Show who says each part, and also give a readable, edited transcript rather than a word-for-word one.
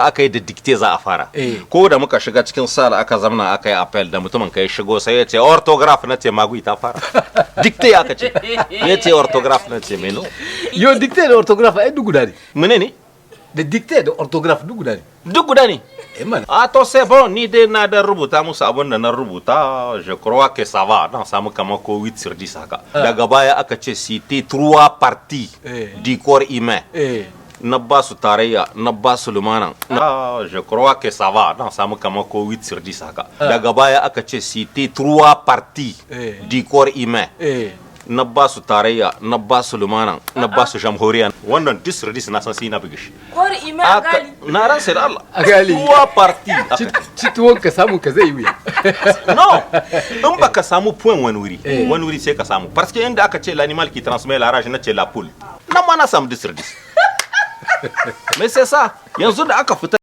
Speaker 1: aka yi da dictate za a fara ko da muka shiga cikin sala aka zamna aka yi appel da mutumin kai shigo sai ya ce orthograph na ce magui ta fara dictate aka ce ya ce orthograph na ce meno
Speaker 2: yo dictate da orthograph ai duk guda ne
Speaker 1: mene ne
Speaker 2: da dictate da orthograph duk guda ne
Speaker 1: a to c'est bon ni dai na da rubuta musu abin da na rubuta je crois que ça va dan samu kamar ko 8 sur 10 haka daga baya aka ce citer 3 parties du corps humain na ba su tarayya na ba su lumana je crois que ça va dan samu kamar ko 8 sur 10 haka daga baya aka ce citer 3 parties du corps humain na ba su tarayya na ba su lumana na ba su jamhuriya wannan disredis na san sai na buge shi
Speaker 3: kwar ima agali
Speaker 1: na ran sai da Allah
Speaker 2: agali
Speaker 1: 3 parties
Speaker 2: cituwon ka samu ka zai wuya
Speaker 1: no in baka samu point wani wuri sai ka samu parce que inda aka ce l'animal qui transmet la rage na ce la poule nan ma na samu disredis mais c'est ça yanzu da aka fita